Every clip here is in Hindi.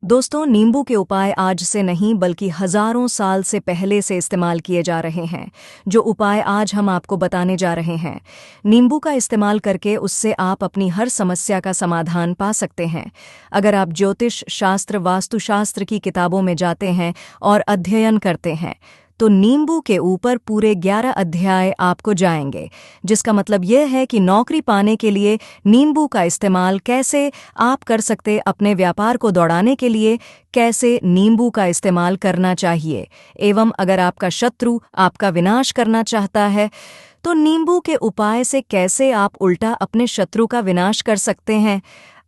दोस्तों, नींबू के उपाय आज से नहीं बल्कि हजारों साल से पहले से इस्तेमाल किए जा रहे हैं। जो उपाय आज हम आपको बताने जा रहे हैं, नींबू का इस्तेमाल करके उससे आप अपनी हर समस्या का समाधान पा सकते हैं। अगर आप ज्योतिष शास्त्र, वास्तुशास्त्र की किताबों में जाते हैं और अध्ययन करते हैं तो नींबू के ऊपर पूरे 11 अध्याय आपको जाएंगे, जिसका मतलब यह है कि नौकरी पाने के लिए नींबू का इस्तेमाल कैसे आप कर सकते, अपने व्यापार को दौड़ाने के लिए कैसे नींबू का इस्तेमाल करना चाहिए, एवं अगर आपका शत्रु आपका विनाश करना चाहता है तो नींबू के उपाय से कैसे आप उल्टा अपने शत्रु का विनाश कर सकते हैं।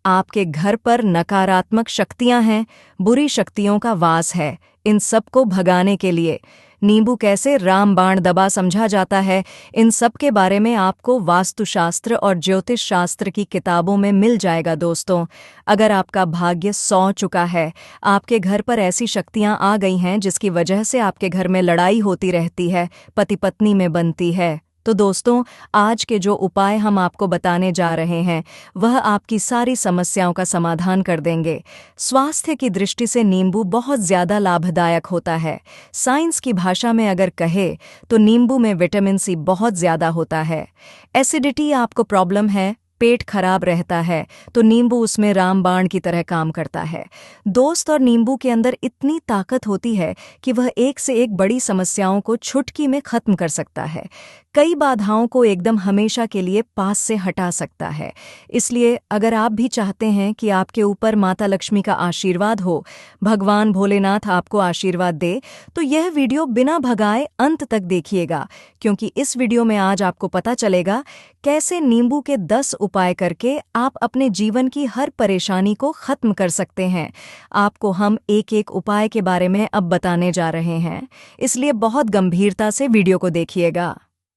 आपके घर पर नकारात्मक शक्तियां हैं, बुरी शक्तियों का वास है, इन सब को भगाने के लिए नींबू कैसे रामबाण दबा समझा जाता है, इन सब के बारे में आपको वास्तुशास्त्र और ज्योतिष शास्त्र की किताबों में मिल जाएगा। दोस्तों, अगर आपका भाग्य सौ चुका है, आपके घर पर ऐसी शक्तियां आ गई हैं जिसकी वजह से आपके घर में लड़ाई होती रहती है, पति पत्नी में बनती है, तो दोस्तों आज के जो उपाय हम आपको बताने जा रहे हैं वह आपकी सारी समस्याओं का समाधान कर देंगे। स्वास्थ्य की दृष्टि से नींबू बहुत ज़्यादा लाभदायक होता है। साइंस की भाषा में अगर कहे तो नींबू में विटामिन सी बहुत ज़्यादा होता है। एसिडिटी आपको प्रॉब्लम है, पेट खराब रहता है, तो नींबू उसमें रामबाण की तरह काम करता है। दोस्त, और नींबू के अंदर इतनी ताकत होती है कि वह एक से एक बड़ी समस्याओं को चुटकी में खत्म कर सकता है, कई बाधाओं को एकदम हमेशा के लिए पास से हटा सकता है। इसलिए अगर आप भी चाहते हैं कि आपके ऊपर माता लक्ष्मी का आशीर्वाद हो, भगवान भोलेनाथ आपको आशीर्वाद दे, तो यह वीडियो बिना भगाए अंत तक देखिएगा, क्योंकि इस वीडियो में आज आपको पता चलेगा कैसे नींबू के 10 उपाय करके आप अपने जीवन की हर परेशानी को खत्म कर सकते हैं। आपको हम एक एक उपाय के बारे में अब बताने जा रहे हैं, इसलिए बहुत गंभीरता से वीडियो को देखिएगा।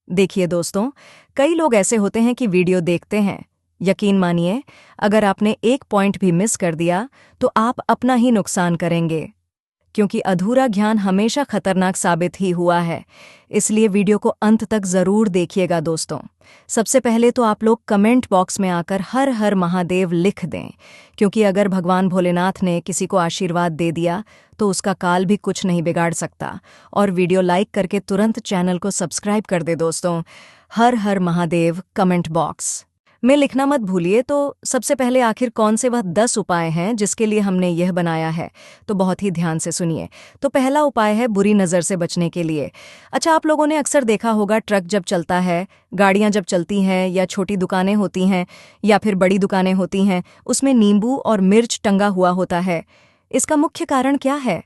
देखिए दोस्तों, कई लोग ऐसे होते हैं कि वीडियो देखते हैं, यकीन मानिए अगर आपने एक पॉइंट भी मिस कर दिया तो आप अपना ही नुकसान करेंगे, क्योंकि अधूरा ज्ञान हमेशा खतरनाक साबित ही हुआ है। इसलिए वीडियो को अंत तक जरूर देखिएगा। दोस्तों, सबसे पहले तो आप लोग कमेंट बॉक्स में आकर हर हर महादेव लिख दें, क्योंकि अगर भगवान भोलेनाथ ने किसी को आशीर्वाद दे दिया तो उसका काल भी कुछ नहीं बिगाड़ सकता। और वीडियो लाइक करके तुरंत चैनल को सब्सक्राइब कर दे। दोस्तों, हर हर महादेव कमेंट बॉक्स में लिखना मत भूलिए। तो सबसे पहले आखिर कौन से वह 10 उपाय हैं जिसके लिए हमने यह बनाया है, तो बहुत ही ध्यान से सुनिए। तो पहला उपाय है बुरी नज़र से बचने के लिए। अच्छा, आप लोगों ने अक्सर देखा होगा, ट्रक जब चलता है, गाड़ियां जब चलती हैं, या छोटी दुकानें होती हैं या फिर बड़ी दुकानें होती हैं, उसमें नींबू और मिर्च टंगा हुआ होता है। इसका मुख्य कारण क्या है,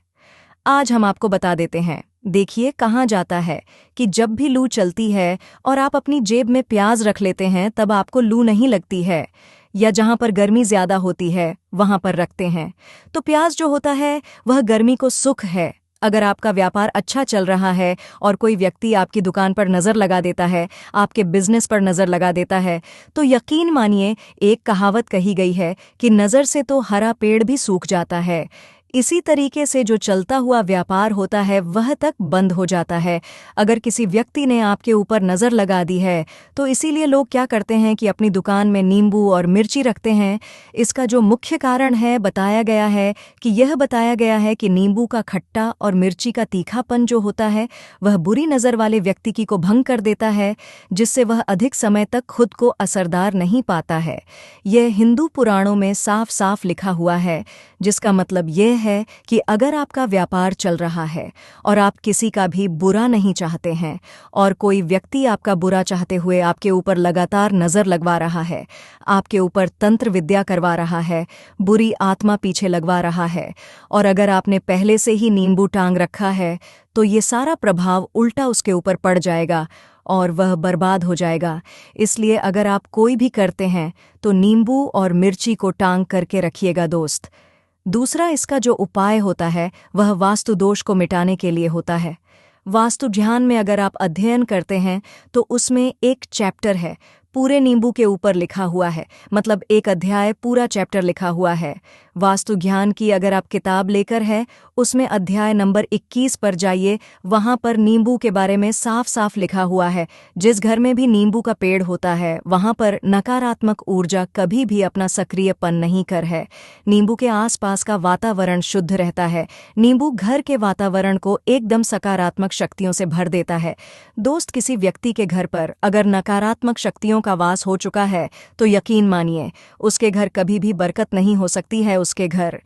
आज हम आपको बता देते हैं। देखिए, कहाँ जाता है कि जब भी लू चलती है और आप अपनी जेब में प्याज रख लेते हैं तब आपको लू नहीं लगती है, या जहाँ पर गर्मी ज़्यादा होती है वहाँ पर रखते हैं, तो प्याज जो होता है वह गर्मी को सुख है। अगर आपका व्यापार अच्छा चल रहा है और कोई व्यक्ति आपकी दुकान पर नज़र लगा देता है, आपके बिजनेस पर नज़र लगा देता है, तो यकीन मानिए एक कहावत कही गई है कि नज़र से तो हरा पेड़ भी सूख जाता है। इसी तरीके से जो चलता हुआ व्यापार होता है वह तक बंद हो जाता है। अगर किसी व्यक्ति ने आपके ऊपर नज़र लगा दी है तो इसीलिए लोग क्या करते हैं कि अपनी दुकान में नींबू और मिर्ची रखते हैं। इसका जो मुख्य कारण है बताया गया है कि नींबू का खट्टा और मिर्ची का तीखापन जो होता है वह बुरी नज़र वाले व्यक्ति की को भंग कर देता है, जिससे वह अधिक समय तक खुद को असरदार नहीं पाता है। यह हिंदू पुराणों में साफ साफ लिखा हुआ है, जिसका मतलब यह है कि अगर आपका व्यापार चल रहा है और आप किसी का भी बुरा नहीं चाहते हैं और कोई व्यक्ति आपका बुरा चाहते हुए आपके ऊपर लगातार नज़र लगवा रहा है, आपके ऊपर तंत्र विद्या करवा रहा है, बुरी आत्मा पीछे लगवा रहा है, और अगर आपने पहले से ही नींबू टांग रखा है तो ये सारा प्रभाव उल्टा उसके ऊपर पड़ जाएगा और वह बर्बाद हो जाएगा। इसलिए अगर आप कोई भी करते हैं तो नींबू और मिर्ची को टांग करके रखिएगा। दोस्त, दूसरा इसका जो उपाय होता है वह वास्तु दोष को मिटाने के लिए होता है। वास्तु ज्ञान में अगर आप अध्ययन करते हैं तो उसमें एक चैप्टर है, पूरे नींबू के ऊपर लिखा हुआ है, मतलब एक अध्याय पूरा चैप्टर लिखा हुआ है। वास्तु ज्ञान की अगर आप किताब लेकर है, उसमें अध्याय नंबर 21 पर जाइए, वहां पर नींबू के बारे में साफ साफ लिखा हुआ है। जिस घर में भी नींबू का पेड़ होता है वहां पर नकारात्मक ऊर्जा कभी भी अपना सक्रियपन नहीं कर है। नींबू के आसपास का वातावरण शुद्ध रहता है। नींबू घर के वातावरण को एकदम सकारात्मक शक्तियों से भर देता है। दोस्त, किसी व्यक्ति के घर पर अगर नकारात्मक शक्तियों का वास हो चुका है तो यकीन मानिए उसके घर कभी भी बरकत नहीं हो सकती है। उसके घर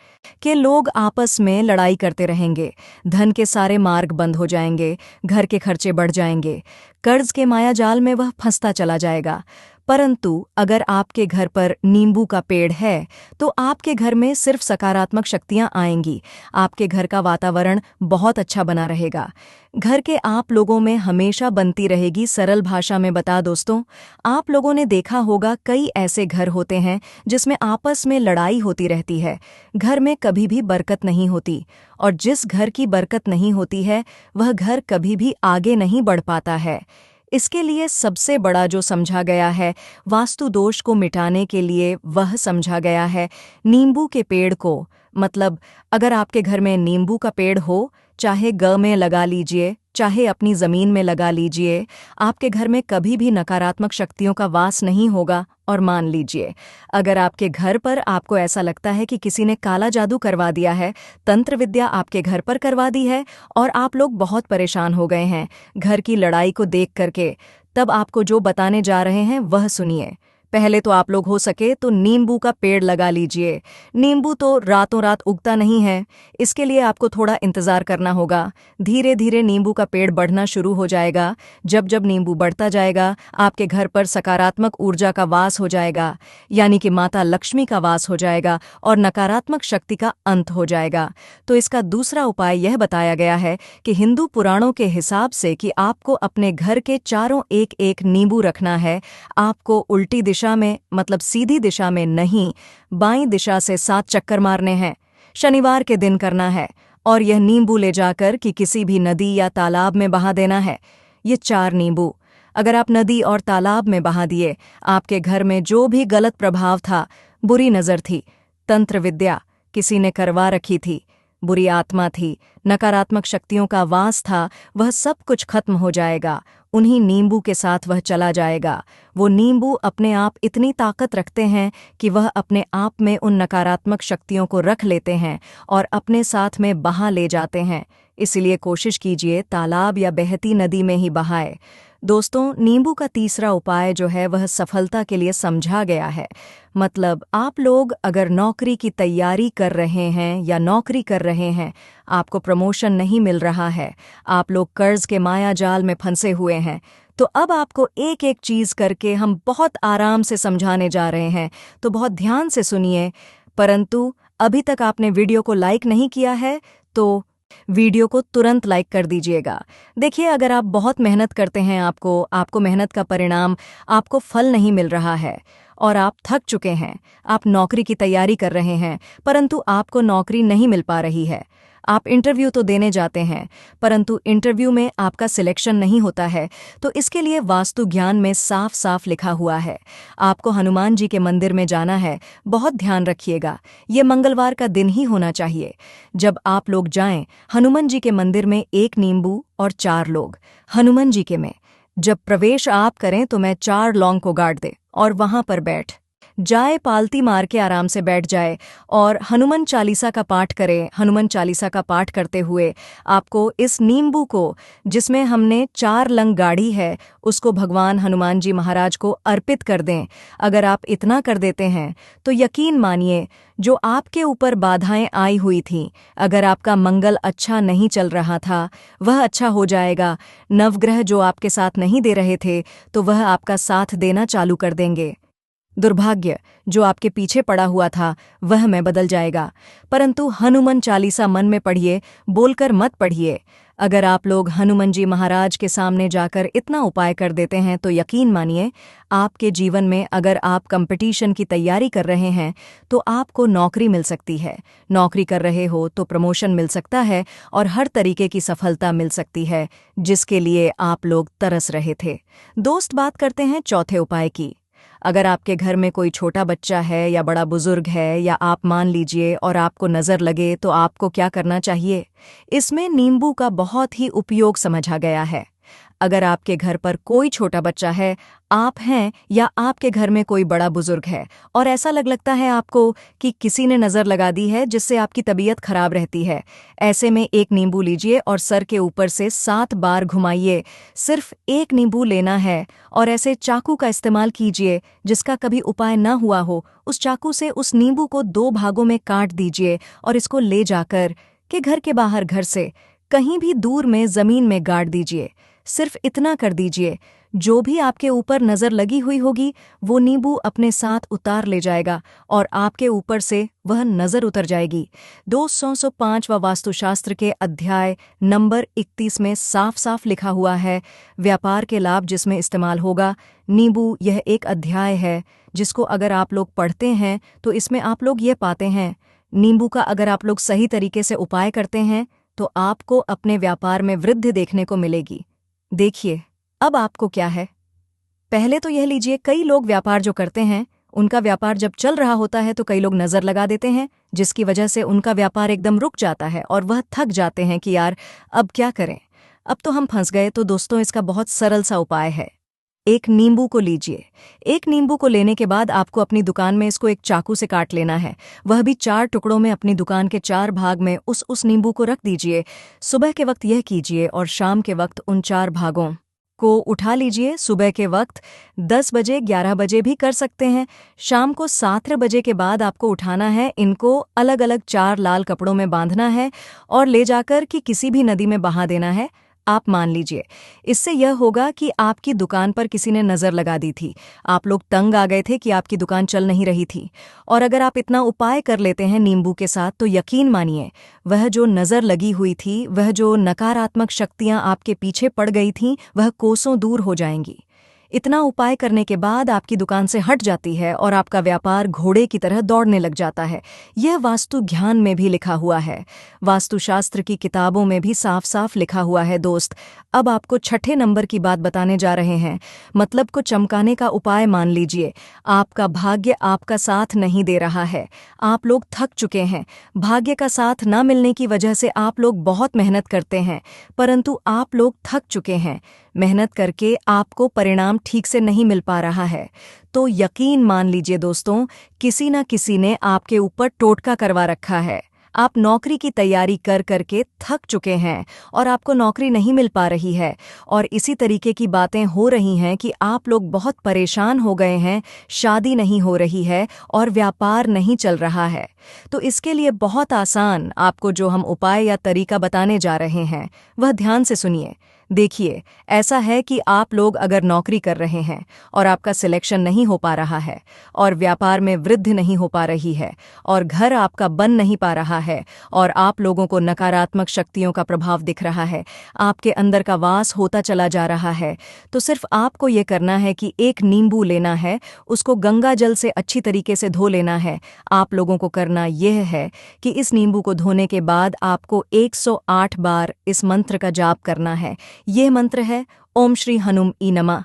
के लोग आपस में लड़ाई करते रहेंगे, धन के सारे मार्ग बंद हो जाएंगे, घर के खर्चे बढ़ जाएंगे, कर्ज के मायाजाल में वह फंसता चला जाएगा। परंतु अगर आपके घर पर नींबू का पेड़ है तो आपके घर में सिर्फ सकारात्मक शक्तियां आएंगी। आपके घर का वातावरण बहुत अच्छा बना रहेगा। घर के आप लोगों में हमेशा बनती रहेगी। सरल भाषा में बता दोस्तों, आप लोगों ने देखा होगा कई ऐसे घर होते हैं जिसमें आपस में लड़ाई होती रहती है। घर में कभी भी बरकत नहीं होती, और जिस घर की बरकत नहीं होती है वह घर कभी भी आगे नहीं बढ़ पाता है। इसके लिए सबसे बड़ा जो समझा गया है वास्तु दोष को मिटाने के लिए, वह समझा गया है नींबू के पेड़ को। मतलब अगर आपके घर में नींबू का पेड़ हो, चाहे ग में लगा लीजिए, चाहे अपनी ज़मीन में लगा लीजिए, आपके घर में कभी भी नकारात्मक शक्तियों का वास नहीं होगा। और मान लीजिए अगर आपके घर पर आपको ऐसा लगता है कि किसी ने काला जादू करवा दिया है, तंत्र विद्या आपके घर पर करवा दी है और आप लोग बहुत परेशान हो गए हैं घर की लड़ाई को देख करके, तब आपको जो बताने जा रहे हैं वह सुनिए। पहले तो आप लोग हो सके तो नींबू का पेड़ लगा लीजिए। नींबू तो रातों रात उगता नहीं है, इसके लिए आपको थोड़ा इंतज़ार करना होगा। धीरे धीरे नींबू का पेड़ बढ़ना शुरू हो जाएगा। जब जब नींबू बढ़ता जाएगा आपके घर पर सकारात्मक ऊर्जा का वास हो जाएगा, यानी कि माता लक्ष्मी का वास हो जाएगा और नकारात्मक शक्ति का अंत हो जाएगा। तो इसका दूसरा उपाय यह बताया गया है कि हिंदू पुराणों के हिसाब से कि आपको अपने घर के चारों एक एक नींबू रखना है। आपको उल्टी दिशा में, मतलब सीधी दिशा में नहीं, बाईं दिशा से 7 चक्कर मारने हैं। शनिवार के दिन करना है और यह नींबू ले जाकर कि किसी भी नदी या तालाब में बहा देना है। ये 4 नींबू अगर आप नदी और तालाब में बहा दिए, आपके घर में जो भी गलत प्रभाव था, बुरी नज़र थी, तंत्र विद्या किसी ने करवा रखी थी, बुरी आत्मा थी, नकारात्मक शक्तियों का वास था, वह सब कुछ खत्म हो जाएगा। उन्हीं नींबू के साथ वह चला जाएगा। वो नींबू अपने आप इतनी ताकत रखते हैं कि वह अपने आप में उन नकारात्मक शक्तियों को रख लेते हैं और अपने साथ में बहा ले जाते हैं। इसलिए कोशिश कीजिए तालाब या बहती नदी में ही बहाए। दोस्तों, नींबू का तीसरा उपाय जो है वह सफलता के लिए समझा गया है। मतलब आप लोग अगर नौकरी की तैयारी कर रहे हैं या नौकरी कर रहे हैं, आपको प्रमोशन नहीं मिल रहा है, आप लोग कर्ज के माया जाल में फंसे हुए हैं, तो अब आपको एक एक चीज़ करके हम बहुत आराम से समझाने जा रहे हैं, तो बहुत ध्यान से सुनिए। परंतु अभी तक आपने वीडियो को लाइक नहीं किया है तो वीडियो को तुरंत लाइक कर दीजिएगा। देखिए, अगर आप बहुत मेहनत करते हैं, आपको मेहनत का परिणाम, आपको फल नहीं मिल रहा है और आप थक चुके हैं, आप नौकरी की तैयारी कर रहे हैं परंतु आपको नौकरी नहीं मिल पा रही है, आप इंटरव्यू तो देने जाते हैं परंतु इंटरव्यू में आपका सिलेक्शन नहीं होता है, तो इसके लिए वास्तु ज्ञान में साफ साफ लिखा हुआ है आपको हनुमान जी के मंदिर में जाना है। बहुत ध्यान रखिएगा, ये मंगलवार का दिन ही होना चाहिए। जब आप लोग जाएं हनुमान जी के मंदिर में, 1 नींबू और 4 लोग हनुमान जी के में जब प्रवेश आप करें तो मैं 4 लौंग को गाड़ दे और वहां पर बैठ जाए, पालती मार के आराम से बैठ जाए और हनुमान चालीसा का पाठ करें। हनुमान चालीसा का पाठ करते हुए आपको इस नींबू को, जिसमें हमने 4 लंग गाड़ी है, उसको भगवान हनुमान जी महाराज को अर्पित कर दें। अगर आप इतना कर देते हैं तो यकीन मानिए जो आपके ऊपर बाधाएं आई हुई थीं, अगर आपका मंगल अच्छा नहीं चल रहा था, वह अच्छा हो जाएगा। नवग्रह जो आपके साथ नहीं दे रहे थे तो वह आपका साथ देना चालू कर देंगे। दुर्भाग्य जो आपके पीछे पड़ा हुआ था वह में बदल जाएगा। परंतु हनुमान चालीसा मन में पढ़िए, बोलकर मत पढ़िए। अगर आप लोग हनुमान जी महाराज के सामने जाकर इतना उपाय कर देते हैं तो यकीन मानिए आपके जीवन में, अगर आप कंपटीशन की तैयारी कर रहे हैं तो आपको नौकरी मिल सकती है, नौकरी कर रहे हो तो प्रमोशन मिल सकता है और हर तरीके की सफलता मिल सकती है जिसके लिए आप लोग तरस रहे थे। दोस्त, बात करते हैं चौथे उपाय की। अगर आपके घर में कोई छोटा बच्चा है या बड़ा बुजुर्ग है या आप मान लीजिए और आपको नज़र लगे तो आपको क्या करना चाहिए? इसमें नींबू का बहुत ही उपयोग समझा गया है। अगर आपके घर पर कोई छोटा बच्चा है, आप हैं या आपके घर में कोई बड़ा बुजुर्ग है और ऐसा लगता है आपको कि किसी ने नज़र लगा दी है जिससे आपकी तबीयत खराब रहती है, ऐसे में एक नींबू लीजिए और सर के ऊपर से 7 बार घुमाइए। सिर्फ एक नींबू लेना है और ऐसे चाकू का इस्तेमाल कीजिए जिसका कभी उपाय न हुआ हो। उस चाकू से उस नींबू को 2 भागों में काट दीजिए और इसको ले जाकर के घर के बाहर घर से कहीं भी दूर में ज़मीन में गाड़ दीजिए। सिर्फ इतना कर दीजिए, जो भी आपके ऊपर नज़र लगी हुई होगी वो नींबू अपने साथ उतार ले जाएगा और आपके ऊपर से वह नज़र उतर जाएगी। 205वां वास्तुशास्त्र के अध्याय नंबर 31 में साफ साफ लिखा हुआ है, व्यापार के लाभ जिसमें इस्तेमाल होगा नींबू। यह एक अध्याय है जिसको अगर आप लोग पढ़ते हैं तो इसमें आप लोग ये पाते हैं, नींबू का अगर आप लोग सही तरीके से उपाय करते हैं तो आपको अपने व्यापार में वृद्धि देखने को मिलेगी। देखिए, अब आपको क्या है, पहले तो यह लीजिए, कई लोग व्यापार जो करते हैं उनका व्यापार जब चल रहा होता है तो कई लोग नज़र लगा देते हैं जिसकी वजह से उनका व्यापार एकदम रुक जाता है और वह थक जाते हैं कि यार अब क्या करें, अब तो हम फंस गए। तो दोस्तों, इसका बहुत सरल सा उपाय है। एक नींबू को लीजिए। एक नींबू को लेने के बाद आपको अपनी दुकान में इसको एक चाकू से काट लेना है, वह भी 4 टुकड़ों में। अपनी दुकान के 4 भाग में उस नींबू को रख दीजिए। सुबह के वक्त यह कीजिए और शाम के वक्त उन 4 भागों को उठा लीजिए। सुबह के वक्त 10 बजे 11 बजे भी कर सकते हैं। शाम को 7 बजे के बाद आपको उठाना है। इनको अलग अलग 4 लाल कपड़ों में बांधना है और ले जाकर कि किसी भी नदी में बहा देना है। आप मान लीजिए, इससे यह होगा कि आपकी दुकान पर किसी ने नज़र लगा दी थी, आप लोग तंग आ गए थे कि आपकी दुकान चल नहीं रही थी, और अगर आप इतना उपाय कर लेते हैं नींबू के साथ तो यकीन मानिए वह जो नज़र लगी हुई थी, वह जो नकारात्मक शक्तियां आपके पीछे पड़ गई थीं, वह कोसों दूर हो जाएंगी। इतना उपाय करने के बाद आपकी दुकान से हट जाती है और आपका व्यापार घोड़े की तरह दौड़ने लग जाता है। यह वास्तु ज्ञान में भी लिखा हुआ है, वास्तुशास्त्र की किताबों में भी साफ साफ लिखा हुआ है। दोस्त, अब आपको 6ठे नंबर की बात बताने जा रहे हैं, मतलब को चमकाने का उपाय। मान लीजिए आपका भाग्य आपका साथ नहीं दे रहा है, आप लोग थक चुके हैं, भाग्य का साथ न मिलने की वजह से आप लोग बहुत मेहनत करते हैं परंतु आप लोग थक चुके हैं, मेहनत करके आपको परिणाम ठीक से नहीं मिल पा रहा है। तो यकीन मान लीजिए दोस्तों, किसी न किसी ने आपके ऊपर टोटका करवा रखा है। आप नौकरी की तैयारी कर करके थक चुके हैं और आपको नौकरी नहीं मिल पा रही है, और इसी तरीके की बातें हो रही हैं कि आप लोग बहुत परेशान हो गए हैं, शादी नहीं हो रही है और व्यापार नहीं चल रहा है। तो इसके लिए बहुत आसान आपको जो हम उपाय या तरीका बताने जा रहे हैं वह ध्यान से सुनिए। देखिए, ऐसा है कि आप लोग अगर नौकरी कर रहे हैं और आपका सिलेक्शन नहीं हो पा रहा है और व्यापार में वृद्धि नहीं हो पा रही है और घर आपका बन नहीं पा रहा है और आप लोगों को नकारात्मक शक्तियों का प्रभाव दिख रहा है, आपके अंदर का वास होता चला जा रहा है, तो सिर्फ आपको ये करना है कि एक नींबू लेना है, उसको गंगा जल से अच्छी तरीके से धो लेना है। आप लोगों को करना यह है कि इस नींबू को धोने के बाद आपको 108 बार इस मंत्र का जाप करना है। यह मंत्र है ओम श्री हनुम ई नमः।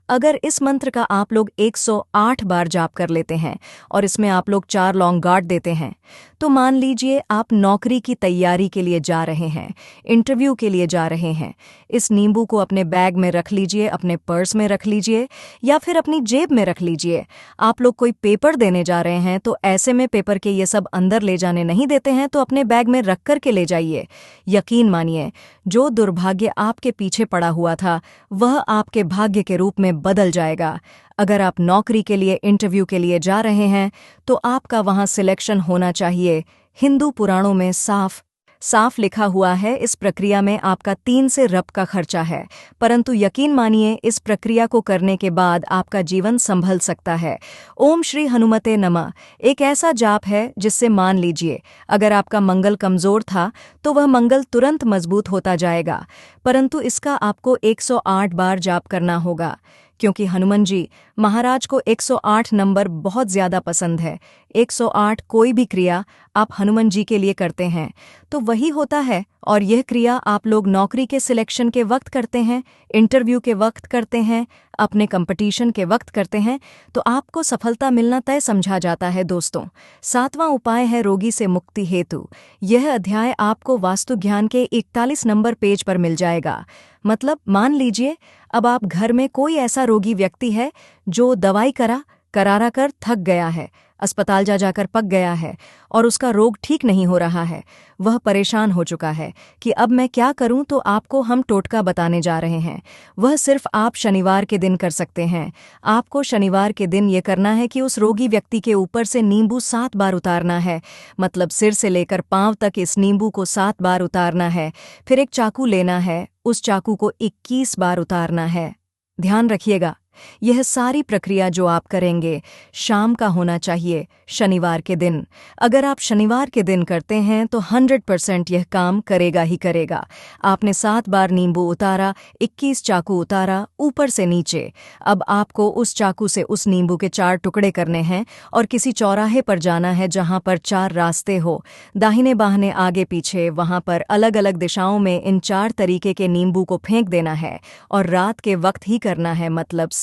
अगर इस मंत्र का आप लोग 108 बार जाप कर लेते हैं और इसमें आप लोग 4 लौंग गाड़ देते हैं, तो मान लीजिए आप नौकरी की तैयारी के लिए जा रहे हैं, इंटरव्यू के लिए जा रहे हैं। इस नींबू को अपने बैग में रख लीजिए, अपने पर्स में रख लीजिए या फिर अपनी जेब में रख लीजिए। आप लोग कोई पेपर देने जा रहे हैं तो ऐसे में पेपर के ये सब अंदर ले जाने नहीं देते हैं, तो अपने बैग में रख कर के ले जाइए। यकीन मानिए, जो दुर्भाग्य आपके पीछे पड़ा हुआ था वह आपके भाग्य के रूप में बदल जाएगा। अगर आप नौकरी के लिए इंटरव्यू के लिए जा रहे हैं तो आपका वहां सिलेक्शन होना चाहिए। हिंदू पुराणों में साफ साफ लिखा हुआ है, इस प्रक्रिया में आपका 3 से रब का खर्चा है, परंतु यकीन मानिए इस प्रक्रिया को करने के बाद आपका जीवन संभल सकता है। ओम श्री हनुमते नमः एक ऐसा जाप है जिससे मान लीजिए अगर आपका मंगल कमजोर था तो वह मंगल तुरंत मजबूत होता जाएगा, परंतु इसका आपको 108 बार जाप करना होगा, क्योंकि हनुमान जी महाराज को 108 नंबर बहुत ज्यादा पसंद है। 108 कोई भी क्रिया आप हनुमान जी के लिए करते हैं तो वही होता है, और यह क्रिया आप लोग नौकरी के सिलेक्शन के वक्त करते हैं, इंटरव्यू के वक्त करते हैं, अपने कंपटीशन के वक्त करते हैं, तो आपको सफलता मिलना तय समझा जाता है। दोस्तों, 7वां उपाय है रोगी से मुक्ति हेतु। यह अध्याय आपको वास्तु ज्ञान के 41 नंबर पेज पर मिल जाएगा। मतलब मान लीजिए अब आप घर में कोई ऐसा रोगी व्यक्ति है जो दवाई करा कर थक गया है, अस्पताल जा जाकर पक गया है और उसका रोग ठीक नहीं हो रहा है। वह परेशान हो चुका है कि अब मैं क्या करूं, तो आपको हम टोटका बताने जा रहे हैं। वह सिर्फ आप शनिवार के दिन कर सकते हैं। आपको शनिवार के दिन ये करना है कि उस रोगी व्यक्ति के ऊपर से नींबू 7 बार उतारना है। मतलब सिर से लेकर पांव तक इस नींबू को 7 बार उतारना है। फिर एक चाकू लेना है, उस चाकू को 21 बार उतारना है। ध्यान रखिएगा, यह सारी प्रक्रिया जो आप करेंगे शाम का होना चाहिए, शनिवार के दिन। अगर आप शनिवार के दिन करते हैं तो 100% यह काम करेगा ही करेगा। आपने 7 बार नींबू उतारा, 21 चाकू उतारा ऊपर से नीचे। अब आपको उस चाकू से उस नींबू के 4 टुकड़े करने हैं और किसी चौराहे पर जाना है जहां पर 4 रास्ते हो, दाहिने बाहिने आगे पीछे। वहां पर अलग अलग दिशाओं में इन 4 तरीके के नींबू को फेंक देना है और रात के वक्त ही करना है, मतलब 7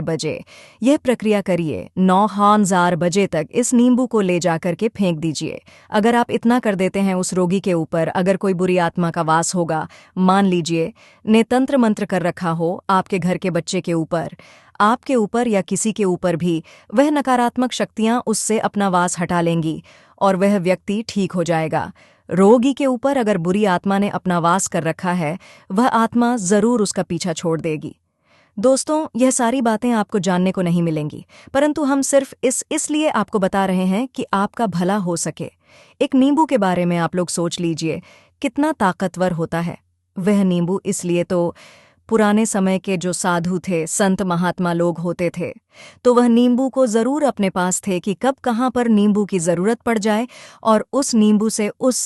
बजे। यह प्रक्रिया करिए। 9 बजे तक इस नींबू को ले जाकर के फेंक दीजिए। अगर आप इतना कर देते हैं उस रोगी के ऊपर, अगर कोई बुरी आत्मा का वास होगा, मान लीजिए ने तंत्र मंत्र कर रखा हो आपके घर के बच्चे के ऊपर, आपके ऊपर या किसी के ऊपर भी, वह नकारात्मक शक्तियां उससे अपना वास हटा लेंगी और वह व्यक्ति ठीक हो जाएगा। रोगी के ऊपर अगर बुरी आत्मा ने अपना वास कर रखा है, वह आत्मा जरूर उसका पीछा छोड़ देगी। दोस्तों, यह सारी बातें आपको जानने को नहीं मिलेंगी, परंतु हम सिर्फ इसलिए आपको बता रहे हैं कि आपका भला हो सके। एक नींबू के बारे में आप लोग सोच लीजिए कितना ताकतवर होता है वह नींबू। इसलिए तो पुराने समय के जो साधु थे, संत महात्मा लोग होते थे, तो वह नींबू को जरूर अपने पास थे कि कब कहाँ पर नींबू की जरूरत पड़ जाए और उस नींबू से उस